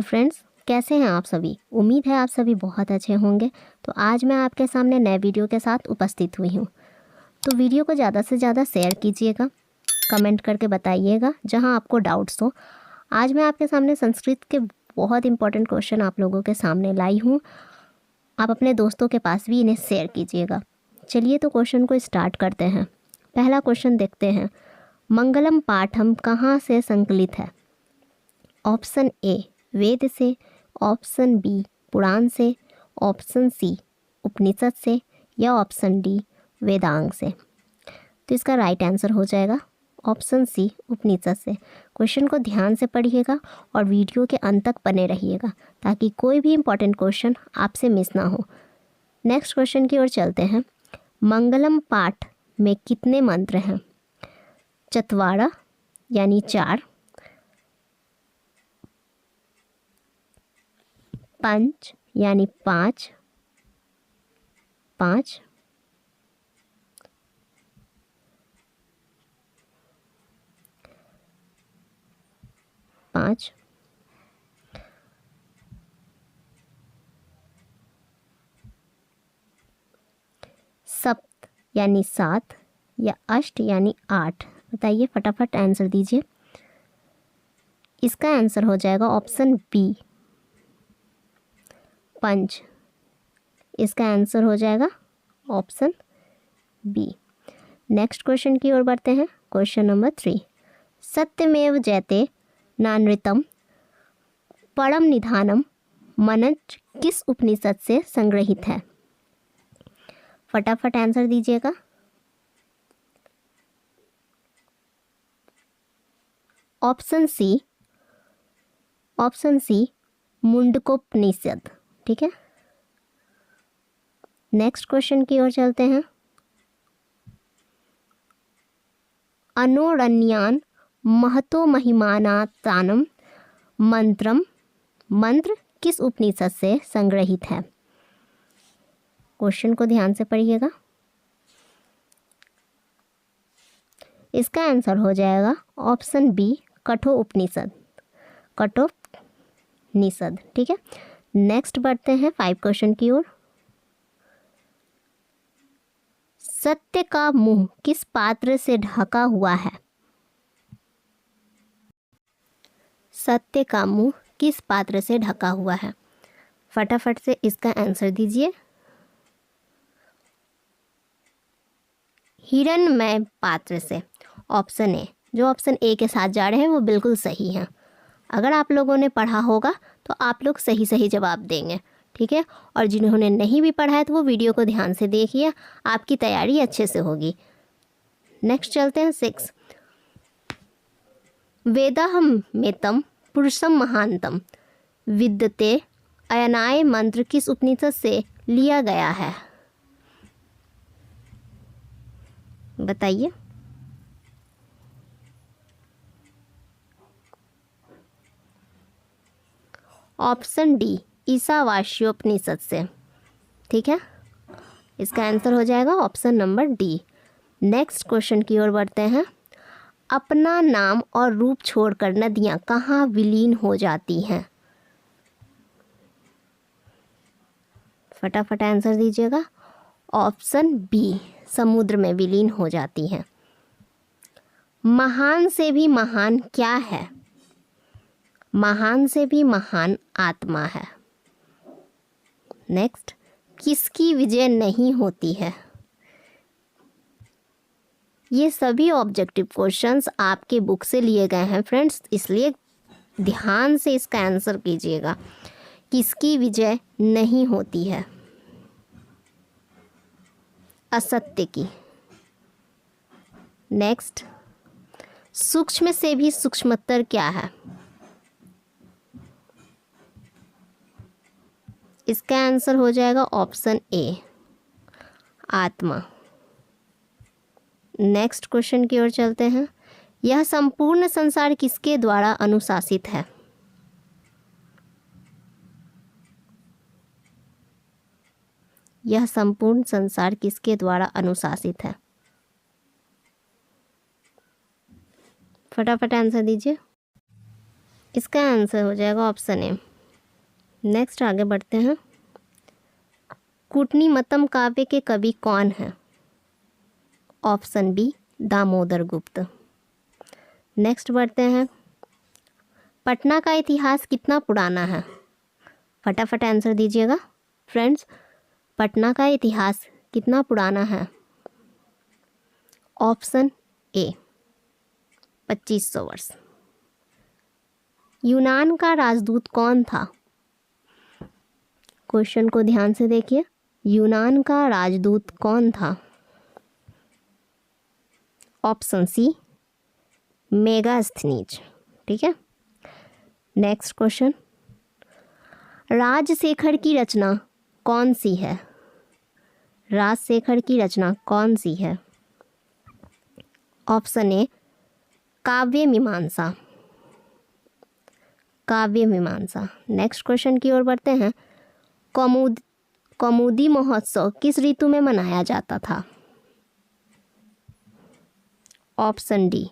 Hello friends, कैसे हैं आप सभी। उम्मीद है आप सभी बहुत अच्छे होंगे। तो आज मैं आपके सामने नए वीडियो के साथ उपस्थित हुई हूँ। तो वीडियो को ज़्यादा से ज़्यादा शेयर कीजिएगा, कमेंट करके बताइएगा जहाँ आपको डाउट्स हो। आज मैं आपके सामने संस्कृत के बहुत इंपॉर्टेंट क्वेश्चन आप लोगों के सामने लाई हूँ। आप अपने दोस्तों के पास भी इन्हें शेयर कीजिएगा। चलिए तो क्वेश्चन को स्टार्ट करते हैं। पहला क्वेश्चन देखते हैं। मंगलम पाठम कहाँ से संकलित है। ऑप्शन ए वेद से, ऑप्शन बी पुराण से, ऑप्शन सी उपनिषद से या ऑप्शन डी वेदांग से। तो इसका राइट आंसर हो जाएगा ऑप्शन सी उपनिषद से। क्वेश्चन को ध्यान से पढ़िएगा और वीडियो के अंत तक बने रहिएगा ताकि कोई भी इम्पोर्टेंट क्वेश्चन आपसे मिस ना हो। नेक्स्ट क्वेश्चन की ओर चलते हैं। मंगलम पाठ में कितने मंत्र हैं। चतवारा यानी 4, पंच यानी 5, 5, 5, सप्त यानी 7 या अष्ट यानी 8। बताइए, फटाफट आंसर दीजिए। इसका आंसर हो जाएगा ऑप्शन बी पंच। इसका आंसर हो जाएगा ऑप्शन बी। नेक्स्ट क्वेश्चन की ओर बढ़ते हैं। Question number 3। सत्यमेव जयते नानृतम परम निधानम मनज किस उपनिषद से संग्रहित है। फटाफट आंसर दीजिएगा। Option C Mundakopanishad. ठीक है। नेक्स्ट क्वेश्चन की ओर चलते हैं। अनोरण्यान महतो महिमानातानम मंत्र किस उपनिषद से संग्रहित है। क्वेश्चन को ध्यान से पढ़िएगा। इसका आंसर हो जाएगा ऑप्शन बी कठोपनिषद। कठोपनिषद। ठीक है। नेक्स्ट बढ़ते हैं 5 क्वेश्चन की ओर। सत्य का मुंह किस पात्र से ढका हुआ है। सत्य का मुंह किस पात्र से ढका हुआ है। फटाफट से इसका आंसर दीजिए। हिरणमय पात्र से। Option A. जो ऑप्शन ए के साथ जा रहे हैं वो बिल्कुल सही है। अगर आप लोगों ने पढ़ा होगा तो आप लोग सही जवाब देंगे। ठीक है। और जिन्होंने नहीं भी पढ़ा है तो वो वीडियो को ध्यान से देखिए, आपकी तैयारी अच्छे से होगी। नेक्स्ट चलते हैं 6। वेदाहम मेतम पुरुषम महानतम विद्यते अयनाय मंत्र किस उपनिषद से लिया गया है। बताइए। ऑप्शन डी ईशावास्योपनिषद से। ठीक है। इसका आंसर हो जाएगा option number D. Next question की ओर बढ़ते हैं। अपना नाम और रूप छोड़कर नदियां कहाँ विलीन हो जाती हैं। फटाफट आंसर दीजिएगा। ऑप्शन बी समुद्र में विलीन हो जाती हैं। महान से भी महान क्या है। महान से भी महान आत्मा है। नेक्स्ट, किसकी विजय नहीं होती है। ये सभी ऑब्जेक्टिव क्वेश्चंस आपके बुक से लिए गए हैं फ्रेंड्स, इसलिए ध्यान से इसका आंसर कीजिएगा। किसकी विजय नहीं होती है। असत्य की। नेक्स्ट, सूक्ष्म से भी सूक्ष्मतर क्या है। इसका आंसर हो जाएगा ऑप्शन ए आत्मा। नेक्स्ट क्वेश्चन की ओर चलते हैं। यह संपूर्ण संसार किसके द्वारा अनुशासित है। यह संपूर्ण संसार किसके द्वारा अनुशासित है। फटाफट आंसर दीजिए। इसका आंसर हो जाएगा ऑप्शन ए नेक्स्ट आगे बढ़ते हैं। कूटनीमतम काव्य के कवि कौन हैं? ऑप्शन बी दामोदर गुप्त। नेक्स्ट बढ़ते हैं। पटना का इतिहास कितना पुराना है? फटाफट आंसर दीजिएगा फ्रेंड्स। पटना का इतिहास कितना पुराना है? ऑप्शन ए 2500 वर्ष। यूनान का राजदूत कौन था? क्वेश्चन को ध्यान से देखिए। यूनान का राजदूत कौन था? Option C Megasthenes. ठीक है। Next question. राजशेखर की रचना कौन सी है? राजशेखर की रचना कौन सी है? ऑप्शन ए काव्य मीमांसा। काव्य मीमांसा। नेक्स्ट क्वेश्चन की ओर बढ़ते हैं। कौमुदी महोत्सव किस ऋतु में मनाया जाता था? ऑप्शन डी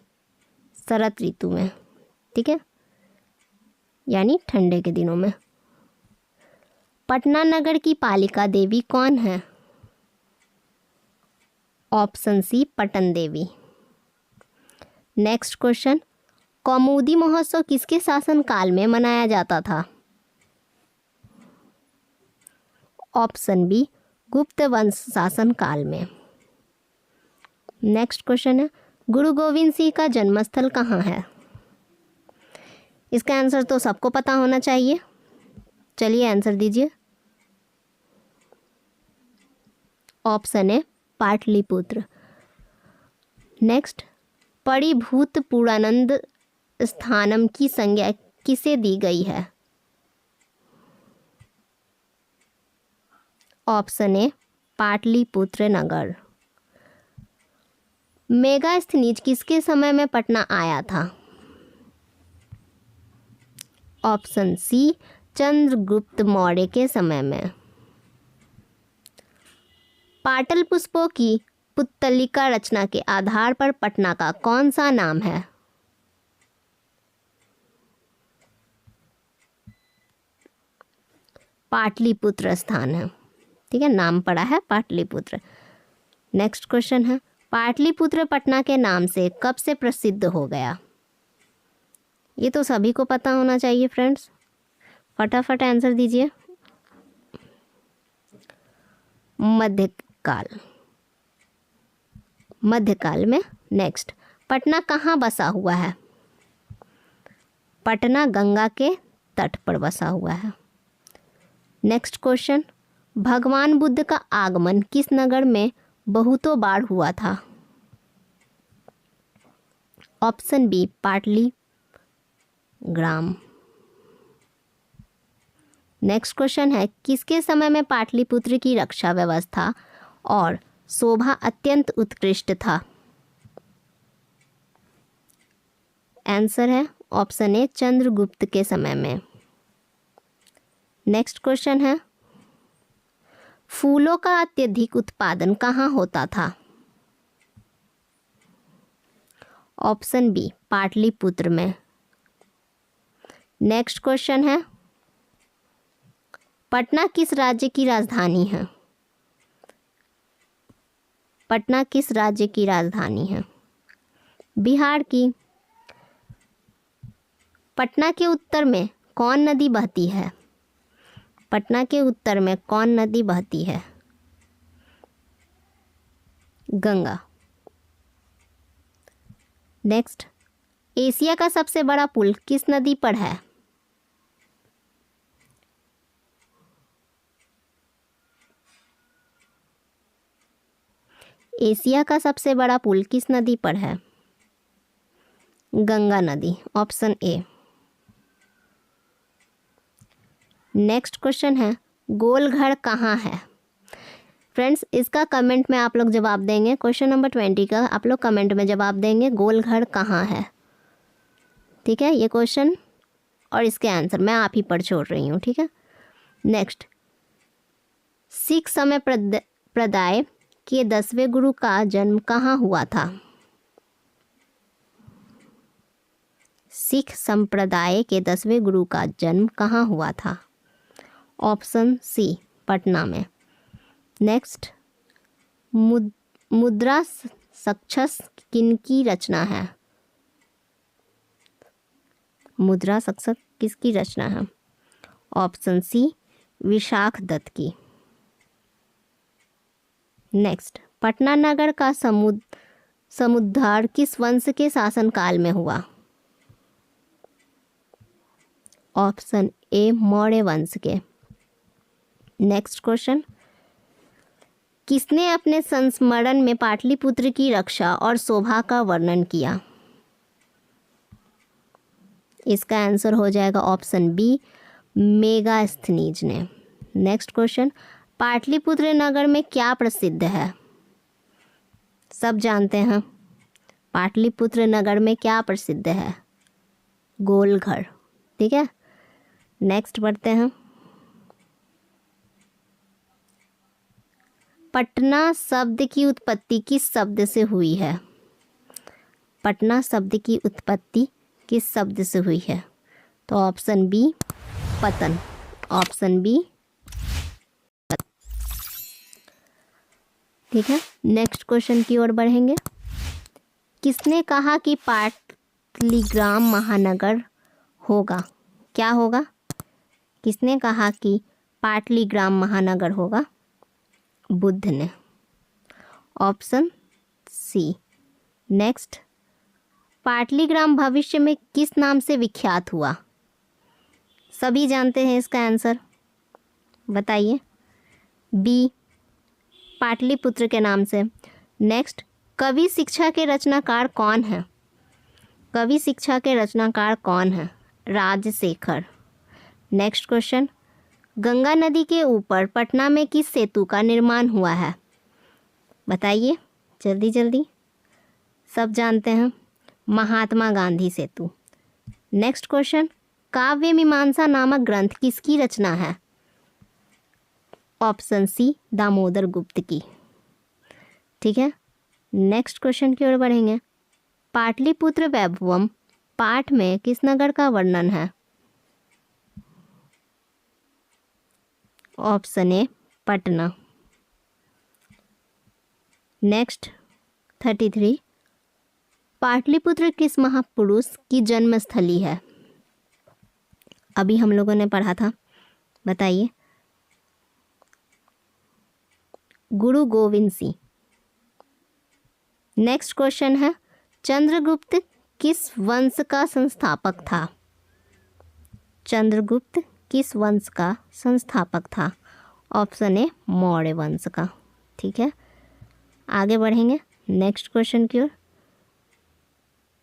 शरद ऋतु में। ठीक है, यानी ठंडे के दिनों में। पटना नगर की पालिका देवी कौन है? Option C Patan Devi. Next question. Kaumudi Mahotsav किसके शासनकाल में मनाया जाता था? ऑप्शन बी गुप्त वंश शासनकाल में। नेक्स्ट क्वेश्चन है। गुरु गोविंद सिंह का जन्मस्थल कहाँ है? इसका आंसर तो सबको पता होना चाहिए। चलिए आंसर दीजिए। ऑप्शन है पाटलिपुत्र। नेक्स्ट। परिभूत पुरानंद स्थानम की संज्ञा किसे दी गई है? ऑप्शन ए पाटलिपुत्र नगर। मेगास्थनीज किसके समय में पटना आया था? ऑप्शन सी चंद्रगुप्त मौर्य के समय में। पाटल पुष्पों की पुत्तलिका रचना के आधार पर पटना का कौन सा नाम है? पाटलिपुत्र स्थान है। ठीक है, नाम पड़ा है पाटलिपुत्र। नेक्स्ट क्वेश्चन है। पाटलिपुत्र पटना के नाम से कब से प्रसिद्ध हो गया? ये तो सभी को पता होना चाहिए फ्रेंड्स। फटाफट आंसर दीजिए। मध्यकाल। मध्यकाल में। नेक्स्ट। पटना कहाँ बसा हुआ है? पटना गंगा के तट पर बसा हुआ है। Next question. भगवान बुद्ध का आगमन किस नगर में बहुतों बार हुआ था? ऑप्शन बी पाटली ग्राम। नेक्स्ट क्वेश्चन है। किसके समय में पाटलिपुत्र की रक्षा व्यवस्था और शोभा अत्यंत उत्कृष्ट था? आंसर है ऑप्शन ए चंद्रगुप्त के समय में। नेक्स्ट क्वेश्चन है। फूलों का अत्यधिक उत्पादन कहाँ होता था? ऑप्शन बी पाटलिपुत्र में। नेक्स्ट क्वेश्चन है। पटना किस राज्य की राजधानी है? पटना किस राज्य की राजधानी है? बिहार की। पटना के उत्तर में कौन नदी बहती है? पटना के उत्तर में कौन नदी बहती है? गंगा। नेक्स्ट। एशिया का सबसे बड़ा पुल किस नदी पर है? एशिया का सबसे बड़ा पुल किस नदी पर है? गंगा नदी। Option A. नेक्स्ट क्वेश्चन है। गोलघर कहाँ है? फ्रेंड्स इसका कमेंट में आप लोग जवाब देंगे। क्वेश्चन नंबर 20 का आप लोग कमेंट में जवाब देंगे गोलघर कहाँ है। ठीक है, ये क्वेश्चन और इसके आंसर मैं आप ही पढ़ छोड़ रही हूँ। ठीक है। नेक्स्ट। सिख संप्रदाय के 10वें गुरु का जन्म कहाँ हुआ था? सिख संप्रदाय के 10वें गुरु का जन्म कहाँ हुआ था? ऑप्शन सी पटना में। नेक्स्ट, मुद्रा सक्छस किनकी रचना है? मुद्रा सक्छस किसकी रचना है? ऑप्शन सी विशाख दत्त की। नेक्स्ट, पटना नगर का समुद्धार किस वंश के शासनकाल में हुआ? ऑप्शन ए मौर्य वंश के। नेक्स्ट क्वेश्चन, किसने अपने संस्मरण में पाटलिपुत्र की रक्षा और शोभा का वर्णन किया? इसका आंसर हो जाएगा ऑप्शन बी मेगास्थनीज ने। नेक्स्ट क्वेश्चन, पाटलिपुत्र नगर में क्या प्रसिद्ध है? सब जानते हैं, पाटलिपुत्र नगर में क्या प्रसिद्ध है? गोलघर। ठीक है, नेक्स्ट बढ़ते हैं। पटना शब्द की उत्पत्ति किस शब्द से हुई है? पटना शब्द की उत्पत्ति किस शब्द से हुई है? तो ऑप्शन बी पतन। Option B. ठीक है, नेक्स्ट क्वेश्चन की ओर बढ़ेंगे। किसने कहा कि पाटलिग्राम महानगर होगा? क्या होगा? किसने कहा कि पाटलिग्राम महानगर होगा? बुद्ध ने। Option C. नेक्स्ट, पाटलिग्राम भविष्य में किस नाम से विख्यात हुआ? सभी जानते हैं इसका आंसर, बताइए। बी पाटलिपुत्र के नाम से। नेक्स्ट, कवि शिक्षा के रचनाकार कौन है? कवि शिक्षा के रचनाकार कौन है? राजशेखर। नेक्स्ट क्वेश्चन, गंगा नदी के ऊपर पटना में किस सेतु का निर्माण हुआ है? बताइए जल्दी जल्दी, सब जानते हैं, महात्मा गांधी सेतु। नेक्स्ट क्वेश्चन, काव्य मीमांसा नामक ग्रंथ किसकी रचना है? ऑप्शन सी दामोदर गुप्त की। ठीक है, नेक्स्ट क्वेश्चन की ओर बढ़ेंगे। पाटलिपुत्र वैभवम पाठ में किस नगर का वर्णन है? ऑप्शन ए पटना। नेक्स्ट 33, पाटलिपुत्र किस महापुरुष की जन्मस्थली है? अभी हम लोगों ने पढ़ा था, बताइए। गुरु गोविंद सिंह। नेक्स्ट क्वेश्चन है, चंद्रगुप्त किस वंश का संस्थापक था? चंद्रगुप्त किस वंश का संस्थापक था? ऑप्शन ए मौर्य वंश का। ठीक है, आगे बढ़ेंगे नेक्स्ट क्वेश्चन की ओर।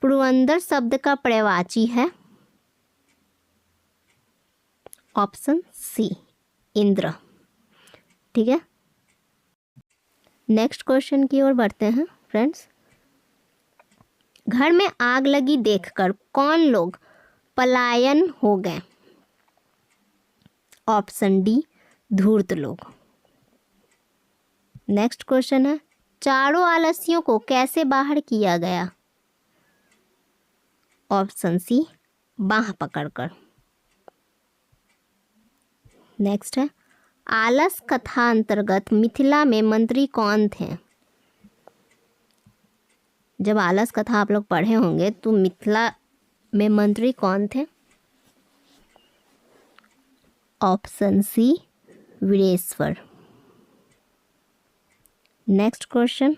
पुरंदर शब्द का पर्यायवाची है? Option C Indra. ठीक है, नेक्स्ट क्वेश्चन की ओर बढ़ते हैं फ्रेंड्स। घर में आग लगी देखकर कौन लोग पलायन हो गए? ऑप्शन डी धूर्त लोग। नेक्स्ट क्वेश्चन है, चारों आलसियों को कैसे बाहर किया गया? ऑप्शन सी बाह पकड़कर। नेक्स्ट है, आलस कथा अंतर्गत मिथिला में मंत्री कौन थे? जब आलस कथा आप लोग पढ़े होंगे तो मिथिला में मंत्री कौन थे? Option C Veereshwar. Next question,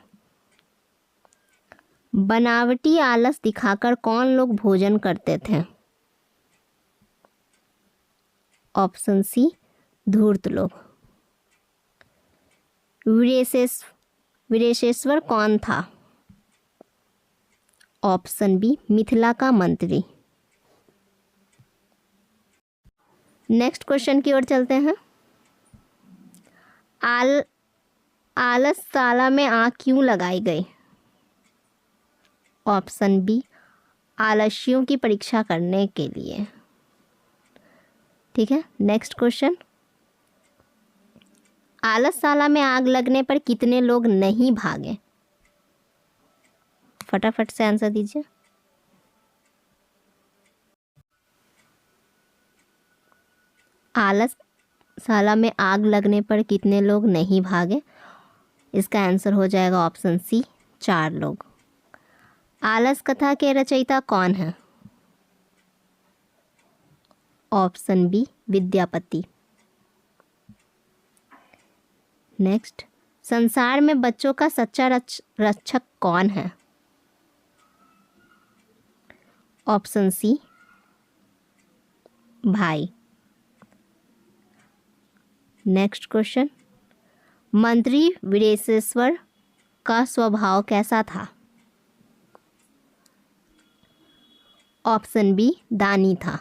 बनावटी आलस दिखाकर कौन लोग भोजन करते थे? ऑप्शन सी धूर्त लोग। वीरेशेश्वर कौन था? ऑप्शन बी मिथिला का मंत्री। नेक्स्ट क्वेश्चन की ओर चलते हैं। आलसशाला में आग क्यों लगाई गई? ऑप्शन बी आलस्यों की परीक्षा करने के लिए। ठीक है, नेक्स्ट क्वेश्चन, आलसशाला में आग लगने पर कितने लोग नहीं भागे? फटाफट से आंसर दीजिए। शाला में आग लगने पर कितने लोग नहीं भागे? इसका आंसर हो जाएगा ऑप्शन सी, 4 लोग। आलस कथा के रचयिता कौन है? Option B, Vidyapati. नेक्स्ट, संसार में बच्चों का सच्चा रक्षक कौन है? ऑप्शन सी, भाई। नेक्स्ट क्वेश्चन, मंत्री वीरेशेश्वर का स्वभाव कैसा था? ऑप्शन बी, दानी था।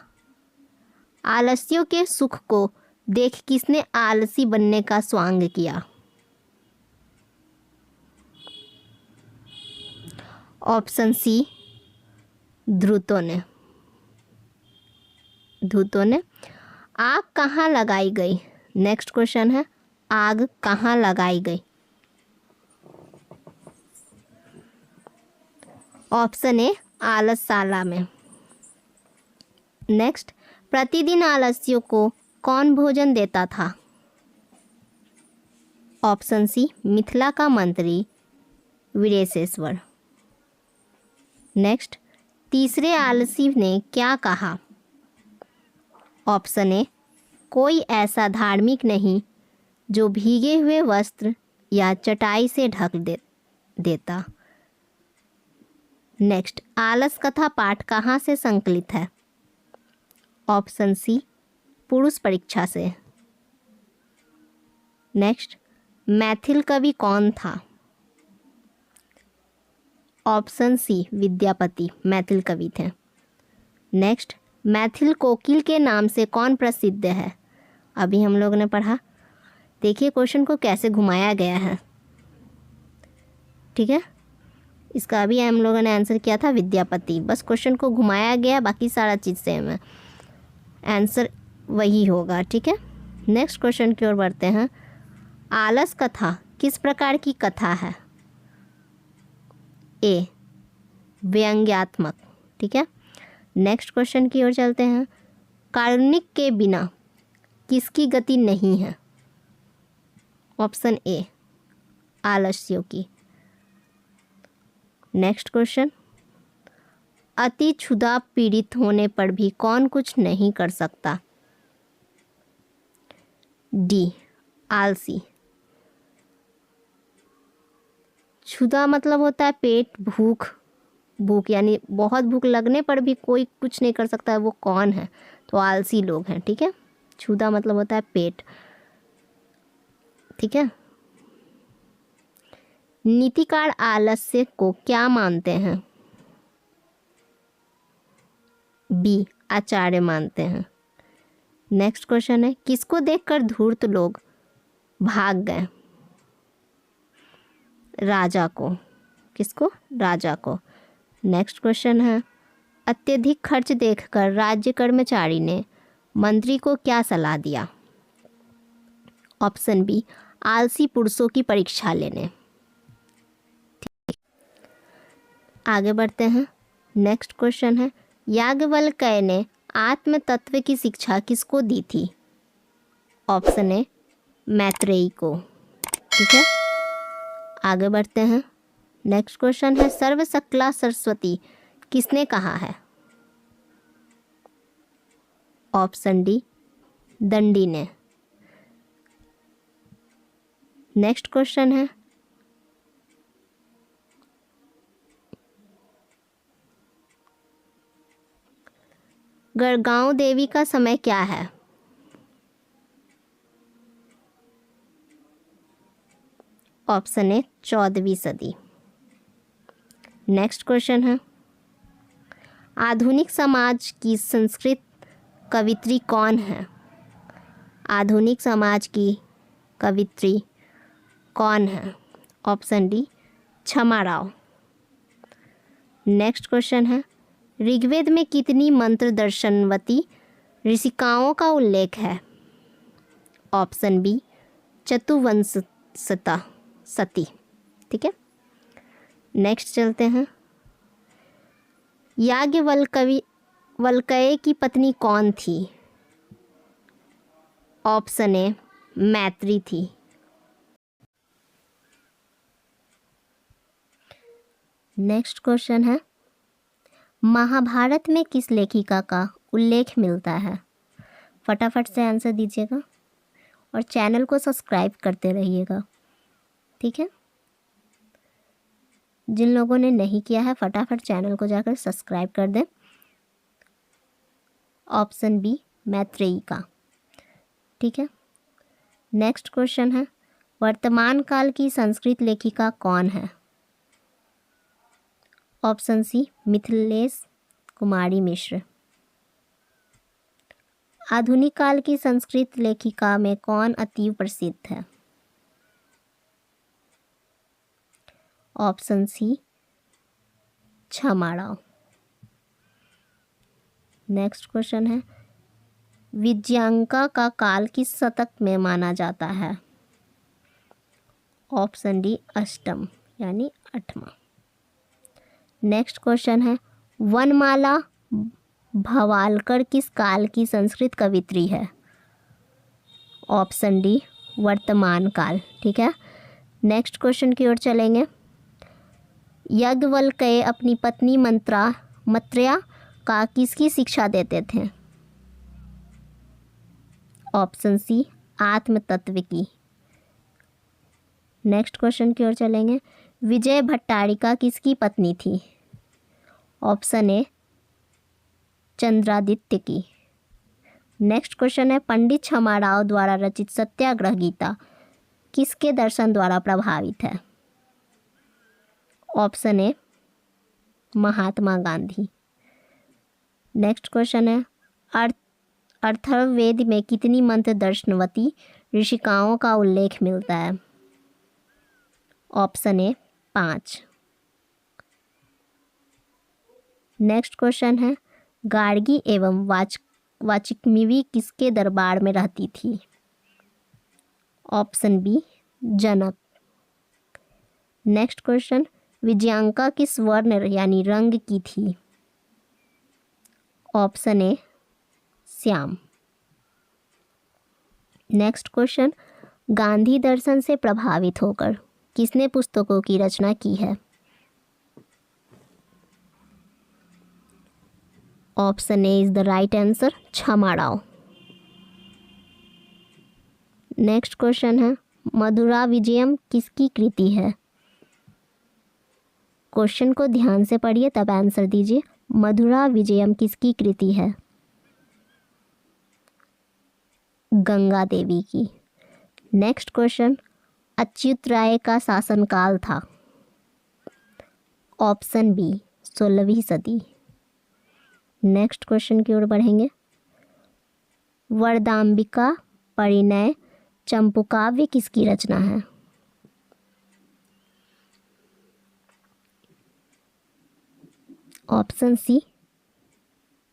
आलस्यों के सुख को देख किसने आलसी बनने का स्वांग किया? ऑप्शन सी, धूर्तों ने। आग कहाँ लगाई गई? नेक्स्ट क्वेश्चन है, आग कहाँ लगाई गई? ऑप्शन ए, आलसशाला में। नेक्स्ट, प्रतिदिन आलस्यों को कौन भोजन देता था? ऑप्शन सी, मिथिला का मंत्री वीरेशेश्वर। नेक्स्ट, तीसरे आलसी ने क्या कहा? ऑप्शन ए, कोई ऐसा धार्मिक नहीं जो भीगे हुए वस्त्र या चटाई से ढक देता। नेक्स्ट, आलस कथा पाठ कहाँ से संकलित है? ऑप्शन सी, पुरुष परीक्षा से। नेक्स्ट, मैथिल कवि कौन था? ऑप्शन सी, विद्यापति मैथिल कवि थे। नेक्स्ट, मैथिल कोकिल के नाम से कौन प्रसिद्ध है? अभी हम लोगों ने पढ़ा। देखिए क्वेश्चन को कैसे घुमाया गया है, ठीक है। इसका अभी हम लोगों ने आंसर किया था विद्यापति, बस क्वेश्चन को घुमाया गया, बाकी सारा चीज़ सेम है, आंसर वही होगा, ठीक है। नेक्स्ट क्वेश्चन की ओर बढ़ते हैं। आलस कथा किस प्रकार की कथा है? ए, व्यंग्यात्मक, ठीक है। नेक्स्ट क्वेश्चन की ओर चलते हैं। कारुणिक के बिना किसकी गति नहीं है? ऑप्शन ए, आलस्यों की। नेक्स्ट क्वेश्चन, अति क्षुधा पीड़ित होने पर भी कौन कुछ नहीं कर सकता? डी, आलसी। क्षुधा मतलब होता है पेट, भूख यानी बहुत भूख लगने पर भी कोई कुछ नहीं कर सकता है, वो कौन है? तो आलसी लोग हैं, ठीक है। क्षुधा मतलब होता है पेट, ठीक है। नीतिकार आलस्य को क्या मानते हैं? बी, आचार्य मानते हैं। नेक्स्ट क्वेश्चन है, किसको देखकर धूर्त लोग भाग गए? राजा को। किसको? राजा को। नेक्स्ट क्वेश्चन है, अत्यधिक खर्च देखकर राज्य कर्मचारी ने मंत्री को क्या सलाह दिया? ऑप्शन बी, आलसी पुरुषों की परीक्षा लेने। आगे बढ़ते हैं। नेक्स्ट क्वेश्चन है, याज्ञवल्क्य ने आत्म तत्व की शिक्षा किसको दी थी? ऑप्शन ए, मैत्रेयी को, ठीक है। आगे बढ़ते हैं। नेक्स्ट क्वेश्चन है, सर्वशक्ला सरस्वती किसने कहा है? ऑप्शन डी, दंडी ने। नेक्स्ट क्वेश्चन है, गढ़गांव देवी का समय क्या है? ऑप्शन ए, 14वीं सदी। नेक्स्ट क्वेश्चन है, आधुनिक समाज की संस्कृत कवित्री कौन है? आधुनिक समाज की कवित्री कौन है? ऑप्शन डी, क्षमा राव। नेक्स्ट क्वेश्चन है, ऋग्वेद में कितनी मंत्र दर्शनवती ऋषिकाओं का उल्लेख है? ऑप्शन बी, चतुवंशता सती, ठीक है। नेक्स्ट चलते हैं, याज्ञवल्क्य की पत्नी कौन थी? ऑप्शन ए मैत्री थी। नेक्स्ट क्वेश्चन है, महाभारत में किस लेखिका का उल्लेख मिलता है? फटाफट से आंसर दीजिएगा और चैनल को सब्सक्राइब करते रहिएगा, ठीक है। जिन लोगों ने नहीं किया है फटाफट चैनल को जाकर सब्सक्राइब कर दें। ऑप्शन बी मैत्रेयी का, ठीक है। नेक्स्ट क्वेश्चन है, वर्तमान काल की संस्कृत लेखिका कौन है? ऑप्शन सी मिथिलेश कुमारी मिश्र। आधुनिक काल की संस्कृत लेखिका में कौन अति प्रसिद्ध है? ऑप्शन सी क्षमा राव। नेक्स्ट क्वेश्चन है, विजयांका का काल किस शतक में माना जाता है? ऑप्शन डी अष्टम यानी 8वां। नेक्स्ट क्वेश्चन है, वनमाला भवालकर किस काल की संस्कृत कवित्री है? ऑप्शन डी वर्तमान काल, ठीक है। नेक्स्ट क्वेश्चन की ओर चलेंगे, याज्ञवल्क्य अपनी पत्नी मत्र्या का किसकी शिक्षा देते थे? ऑप्शन सी आत्म तत्व की। नेक्स्ट क्वेश्चन की ओर चलेंगे, विजय भट्टारिका किसकी पत्नी थी? ऑप्शन ए चंद्रादित्य की। नेक्स्ट क्वेश्चन है, पंडित क्षमा राव द्वारा रचित सत्याग्रह गीता किसके दर्शन द्वारा प्रभावित है? ऑप्शन ए महात्मा गांधी। नेक्स्ट क्वेश्चन है, अथर्ववेद में कितनी मंत्र दर्शनवती ऋषिकाओं का उल्लेख मिलता है? ऑप्शन ए 5। नेक्स्ट क्वेश्चन है, गार्गी एवं वाचिकमिवी किसके दरबार में रहती थी? Option B Janak. Next question, Vijayanka किस वर्ण यानी रंग की थी? ऑप्शन ए श्याम। नेक्स्ट क्वेश्चन, गांधी दर्शन से प्रभावित होकर किसने पुस्तकों की रचना की है? Option A is the right answer, Kshama Rao. Next question है, मधुरा विजयम किसकी कृति है? क्वेश्चन को ध्यान से पढ़िए तब आंसर दीजिए। मधुरा विजयम किसकी कृति है? गंगा देवी की। नेक्स्ट क्वेश्चन, अच्युत राय का शासनकाल था? ऑप्शन बी 16वीं सदी। नेक्स्ट क्वेश्चन की ओर बढ़ेंगे, वरदाम्बिका परिणय चंपूकाव्य किसकी रचना है? Option C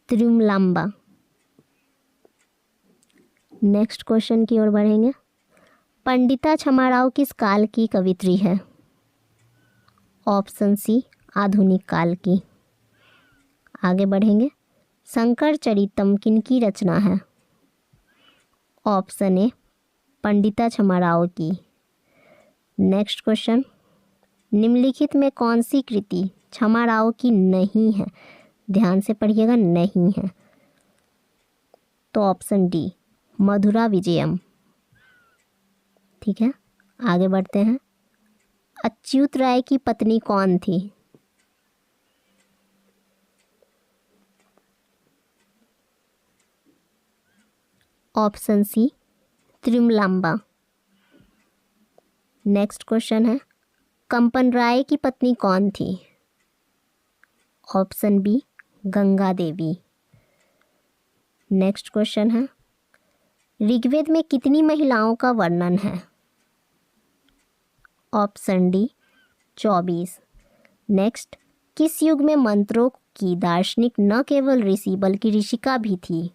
Tirumalamba. Next question की ओर बढ़ेंगे, पंडिता क्षमा राव किस काल की कवित्री है? ऑप्शन सी आधुनिक काल की। आगे बढ़ेंगे, शंकर चरितम किनकी रचना है? ऑप्शन ए पंडिता क्षमा राव की। नेक्स्ट क्वेश्चन, निम्नलिखित में कौन सी कृति क्षमा राव की नहीं है? ध्यान से पढ़िएगा, नहीं है। तो ऑप्शन डी मधुरा विजयम, ठीक है। आगे बढ़ते हैं, अच्युत राय की पत्नी कौन थी? Option C Tirumalamba. Next question है, कंपन राय की पत्नी कौन थी? Option B Ganga Devi. Next question है, ऋग्वेद में कितनी महिलाओं का वर्णन है? Option D 24। नेक्स्ट, किस युग में मंत्रों की दार्शनिक न केवल ऋषि बल्कि ऋषिका भी थी?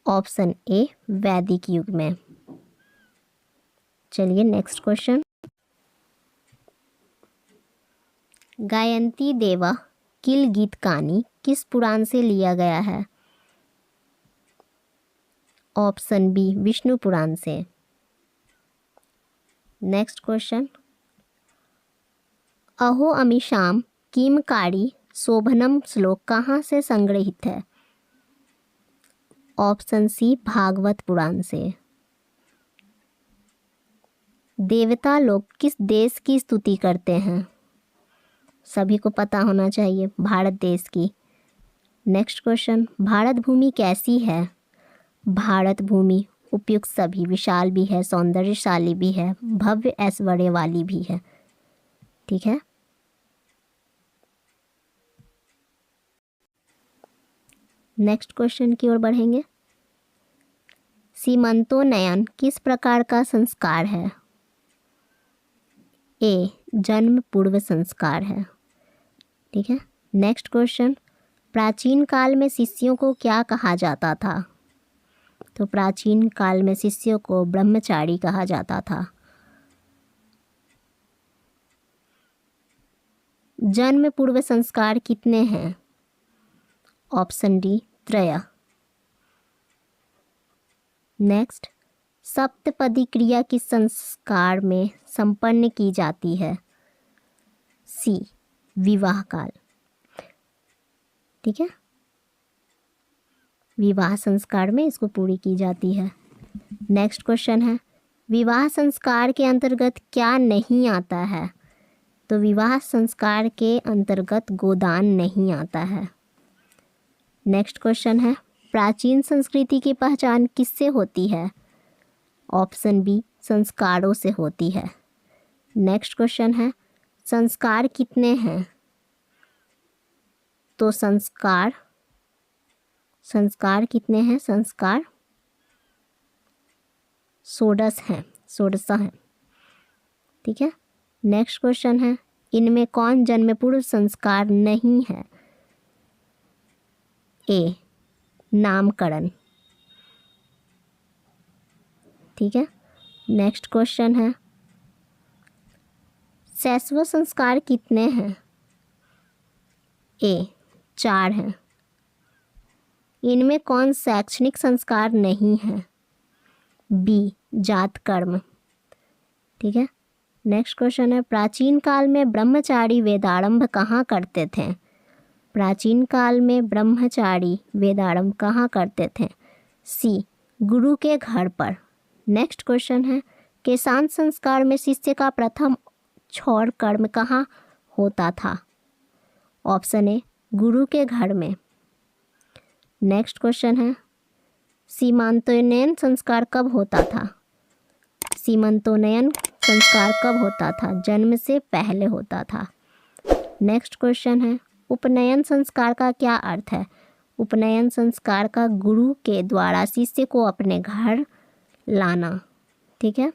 ऑप्शन ए वैदिक युग में। चलिए नेक्स्ट क्वेश्चन, गायंती देवा किल गीत कहानी किस पुराण से लिया गया है? ऑप्शन बी विष्णु पुराण से। नेक्स्ट क्वेश्चन, अहो अमीशाम किमकारी शोभनम श्लोक कहाँ से संग्रहित है? ऑप्शन सी भागवत पुराण से। देवता लोग किस देश की स्तुति करते हैं? सभी को पता होना चाहिए, भारत देश की। नेक्स्ट क्वेश्चन, भारत भूमि कैसी है? भारत भूमि उपयुक्त सभी, विशाल भी है, सौंदर्यशाली भी है, भव्य ऐश्वर्य वाली भी है। ठीक है। नेक्स्ट क्वेश्चन की ओर बढ़ेंगे। सीमंतोन्नयन किस प्रकार का संस्कार है? ए जन्म पूर्व संस्कार है। ठीक है। नेक्स्ट क्वेश्चन, प्राचीन काल में शिष्यों को क्या कहा जाता था? तो प्राचीन काल में शिष्यों को ब्रह्मचारी कहा जाता था। जन्म पूर्व संस्कार कितने हैं? ऑप्शन डी त्रय। नेक्स्ट, सप्तपदी क्रिया किस संस्कार में संपन्न की जाती है? सी विवाह काल। ठीक है, विवाह संस्कार में इसको पूरी की जाती है। नेक्स्ट क्वेश्चन है, विवाह संस्कार के अंतर्गत क्या नहीं आता है? तो विवाह संस्कार के अंतर्गत गोदान नहीं आता है। नेक्स्ट क्वेश्चन है, प्राचीन संस्कृति की पहचान किससे होती है? ऑप्शन बी संस्कारों से होती है। नेक्स्ट क्वेश्चन है, संस्कार कितने हैं? तो संस्कार कितने हैं? संस्कार 16 हैं, 16 हैं। ठीक है। नेक्स्ट क्वेश्चन है, इनमें कौन जन्म पूर्व संस्कार नहीं है? ए नामकरण। ठीक है। नेक्स्ट क्वेश्चन है, शैशव संस्कार कितने हैं? ए 4 हैं। इनमें कौन शैक्षणिक संस्कार नहीं है? बी जात कर्म। ठीक है। नेक्स्ट क्वेश्चन है, प्राचीन काल में ब्रह्मचारी वेदारंभ कहाँ करते थे? प्राचीन काल में ब्रह्मचारी वेदारंभ कहाँ करते थे? सी गुरु के घर पर। नेक्स्ट क्वेश्चन है, केशांत संस्कार में शिष्य का प्रथम क्षौर कर्म कहाँ होता था? ऑप्शन ए गुरु के घर में। नेक्स्ट क्वेश्चन है, सीमांतोन्नयन संस्कार कब होता था? सीमंतोन्नयन संस्कार कब होता था? जन्म से पहले होता था। नेक्स्ट क्वेश्चन है, उपनयन संस्कार का क्या अर्थ है? उपनयन संस्कार का गुरु के द्वारा शिष्य को अपने घर लाना। ठीक है।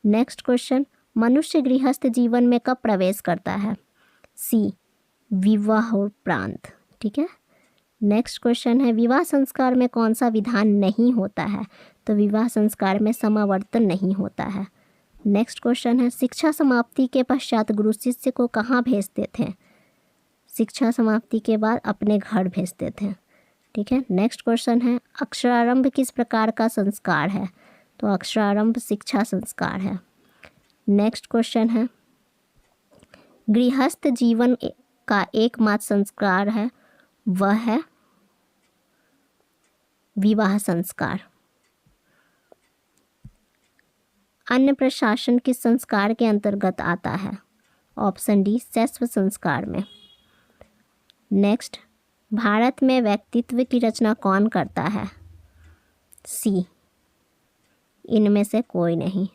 नेक्स्ट क्वेश्चन, मनुष्य गृहस्थ जीवन में कब प्रवेश करता है? सी विवाहोपरांत। ठीक है। नेक्स्ट क्वेश्चन है, विवाह संस्कार में कौन सा विधान नहीं होता है? तो विवाह संस्कार में समावर्तन नहीं होता है। नेक्स्ट क्वेश्चन है, शिक्षा समाप्ति के पश्चात गुरु शिष्य को कहाँ भेजते थे? शिक्षा समाप्ति के बाद अपने घर भेजते थे। ठीक है। नेक्स्ट क्वेश्चन है, अक्षरारंभ किस प्रकार का संस्कार है? तो अक्षरारंभ शिक्षा संस्कार है। नेक्स्ट क्वेश्चन है, गृहस्थ जीवन का एकमात्र संस्कार है, वह है विवाह संस्कार। अन्य प्रशासन किस संस्कार के अंतर्गत आता है? ऑप्शन डी शैशव संस्कार में। नेक्स्ट, भारत में व्यक्तित्व की रचना कौन करता है? सी इनमें से कोई नहीं।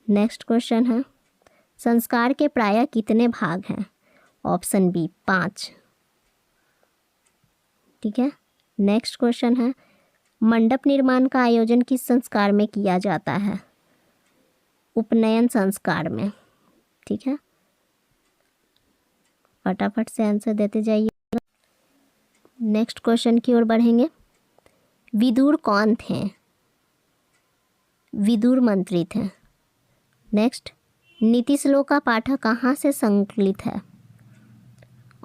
नेक्स्ट क्वेश्चन है, संस्कार के प्रायः कितने भाग हैं? Option B 5। ठीक है। नेक्स्ट क्वेश्चन है, मंडप निर्माण का आयोजन किस संस्कार में किया जाता है? उपनयन संस्कार में। ठीक है। फटाफट से आंसर देते जाइए। नेक्स्ट क्वेश्चन की ओर बढ़ेंगे। विदुर कौन थे? विदुर मंत्री थे। नेक्स्ट, नीति श्लोक का पाठ कहाँ से संकलित है?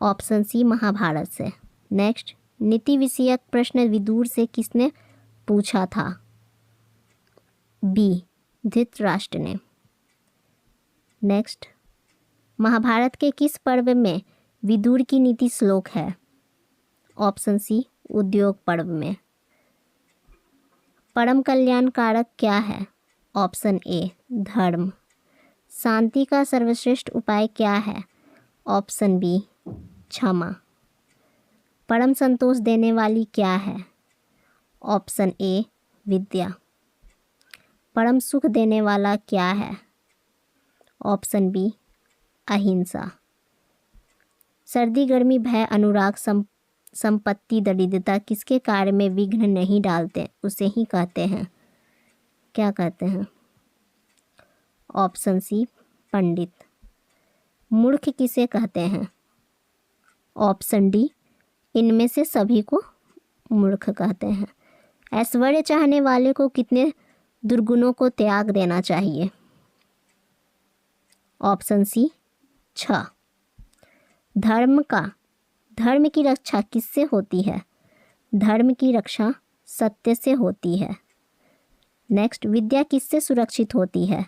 ऑप्शन सी महाभारत से। नेक्स्ट, नीति विषयक प्रश्न विदुर से किसने पूछा था? बी, धृतराष्ट्र ने। नेक्स्ट, महाभारत के किस पर्व में विदुर की नीति श्लोक है? ऑप्शन सी, उद्योग पर्व में। परम कल्याण कारक क्या है? ऑप्शन ए, धर्म। शांति का सर्वश्रेष्ठ उपाय क्या है? ऑप्शन बी, क्षमा। परम संतोष देने वाली क्या है? ऑप्शन ए, विद्या। परम सुख देने वाला क्या है? ऑप्शन बी, अहिंसा। सर्दी गर्मी भय अनुराग संपत्ति दरिद्रता किसके कार्य में विघ्न नहीं डालते उसे ही कहते हैं, क्या कहते हैं? ऑप्शन सी, पंडित। मूर्ख किसे कहते हैं? ऑप्शन डी, इनमें से सभी को मूर्ख कहते हैं। ऐश्वर्य चाहने वाले को कितने दुर्गुणों को त्याग देना चाहिए? Option C, 6। धर्म की रक्षा किससे होती है? धर्म की रक्षा सत्य से होती है। नेक्स्ट, विद्या किससे सुरक्षित होती है?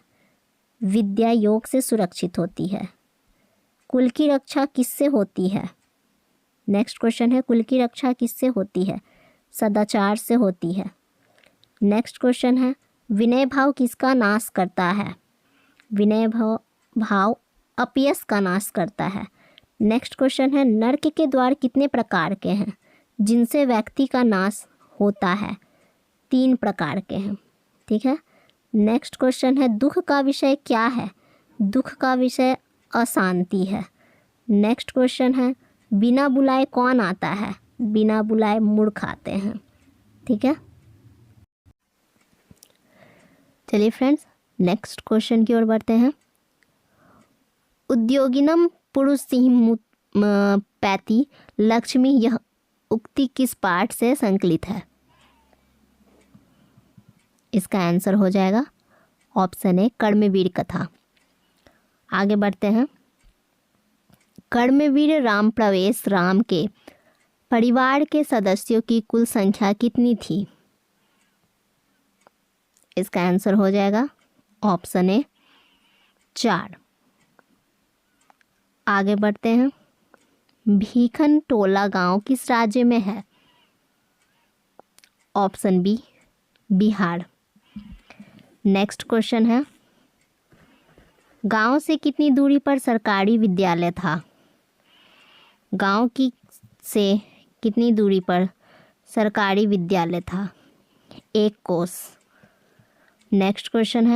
विद्या योग से सुरक्षित होती है। कुल की रक्षा किससे होती है? नेक्स्ट क्वेश्चन है, कुल की रक्षा किससे होती है? सदाचार से होती है। नेक्स्ट क्वेश्चन है, विनय भाव किसका नाश करता है? विनय भाव अपयश का नाश करता है। नेक्स्ट क्वेश्चन है, नरक के द्वार कितने प्रकार के हैं जिनसे व्यक्ति का नाश होता है? 3 प्रकार के हैं। ठीक है। नेक्स्ट क्वेश्चन है, दुख का विषय क्या है? दुख का विषय अशांति है। नेक्स्ट क्वेश्चन है, बिना बुलाए कौन आता है? बिना बुलाए मूर्ख आते हैं। ठीक है, चलिए फ्रेंड्स नेक्स्ट क्वेश्चन की ओर बढ़ते हैं। उद्योगिनम पुरुष सिंह पैती लक्ष्मी, यह उक्ति किस पाठ से संकलित है? इसका आंसर हो जाएगा ऑप्शन ए, कर्मवीर कथा। आगे बढ़ते हैं। कर्मवीर राम प्रवेश राम के परिवार के सदस्यों की कुल संख्या कितनी थी? इसका आंसर हो जाएगा ऑप्शन ए, 4। आगे बढ़ते हैं। भीखन टोला गांव किस राज्य में है? Option B, Bihar. Next question है, गांव से कितनी दूरी पर सरकारी विद्यालय था? गांव की से कितनी दूरी पर सरकारी विद्यालय था? 1 कोस। नेक्स्ट क्वेश्चन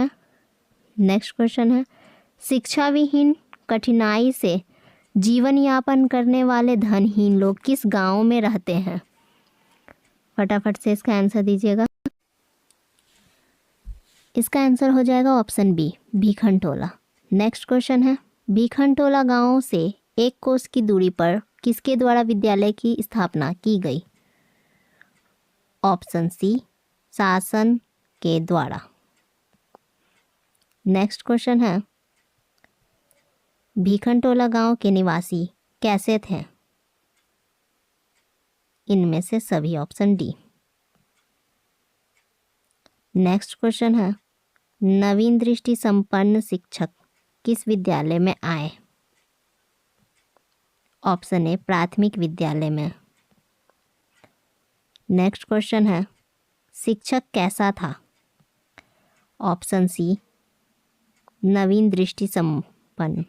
है, शिक्षा विहीन कठिनाई से जीवन यापन करने वाले धनहीन लोग किस गांव में रहते हैं? फटाफट से इसका आंसर दीजिएगा। इसका आंसर हो जाएगा ऑप्शन बी, भीखनटोला। नेक्स्ट क्वेश्चन है, भीखनटोला गांव से 1 कोस की दूरी पर किसके द्वारा विद्यालय की स्थापना की गई? ऑप्शन सी, शासन के द्वारा। नेक्स्ट क्वेश्चन है, भीखनटोला गांव के निवासी कैसे थे? इनमें से सभी, ऑप्शन डी। नेक्स्ट क्वेश्चन है, नवीन दृष्टि संपन्न शिक्षक किस विद्यालय में आए? ऑप्शन ए, प्राथमिक विद्यालय में। नेक्स्ट क्वेश्चन है, शिक्षक कैसा था? ऑप्शन सी, नवीन दृष्टि संपन्न।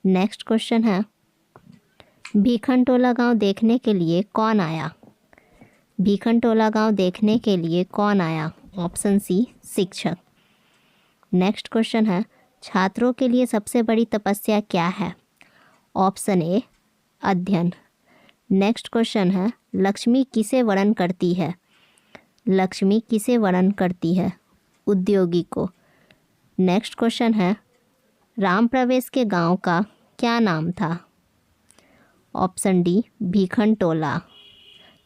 नेक्स्ट क्वेश्चन है, भीखनटोला गांव देखने के लिए कौन आया? भीखनटोला गांव देखने के लिए कौन आया? ऑप्शन सी, शिक्षक। नेक्स्ट क्वेश्चन है, छात्रों के लिए सबसे बड़ी तपस्या क्या है? ऑप्शन ए, अध्ययन। नेक्स्ट क्वेश्चन है, लक्ष्मी किसे वरण करती है? लक्ष्मी किसे वरण करती है? उद्योगी को। नेक्स्ट क्वेश्चन है, राम प्रवेश के गांव का क्या नाम था? Option D, Bhikhantola.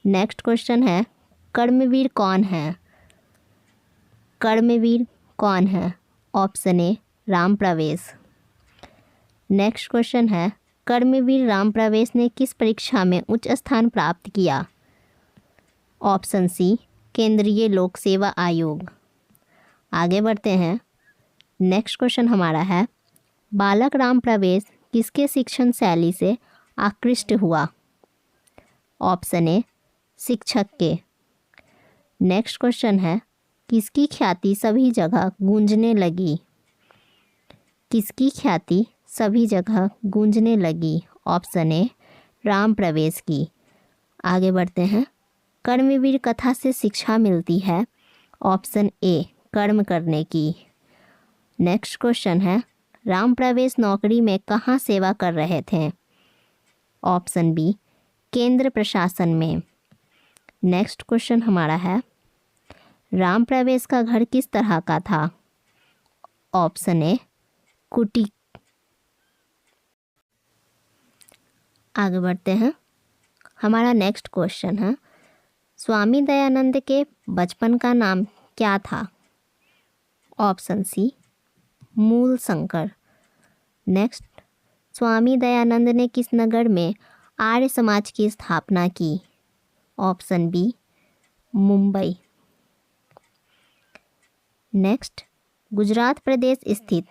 Next question है, कर्मवीर कौन है? कर्मवीर कौन है? ऑप्शन ए, राम प्रवेश। नेक्स्ट क्वेश्चन है, कर्मवीर राम प्रवेश ने किस परीक्षा में उच्च स्थान प्राप्त किया? ऑप्शन सी केंद्रीय लोक सेवा आयोग। आगे बढ़ते हैं। नेक्स्ट क्वेश्चन हमारा है, बालक राम प्रवेश किसके शिक्षण शैली से आकृष्ट हुआ? ऑप्शन ए शिक्षक के। नेक्स्ट क्वेश्चन है, किसकी ख्याति सभी जगह गूंजने लगी? किसकी ख्याति सभी जगह गूंजने लगी? ऑप्शन ए राम प्रवेश की। आगे बढ़ते हैं। कर्मवीर कथा से शिक्षा मिलती है? ऑप्शन ए कर्म करने की। नेक्स्ट क्वेश्चन है, राम प्रवेश नौकरी में कहाँ सेवा कर रहे थे? ऑप्शन बी केंद्र प्रशासन में। नेक्स्ट क्वेश्चन हमारा है, राम प्रवेश का घर किस तरह का था? ऑप्शन ए कुटी। आगे बढ़ते हैं। हमारा नेक्स्ट क्वेश्चन है, स्वामी दयानंद के बचपन का नाम क्या था? ऑप्शन सी मूल शंकर। नेक्स्ट, स्वामी दयानंद ने किस नगर में आर्य समाज की स्थापना की? Option B Mumbai. Next, Gujarat प्रदेश स्थित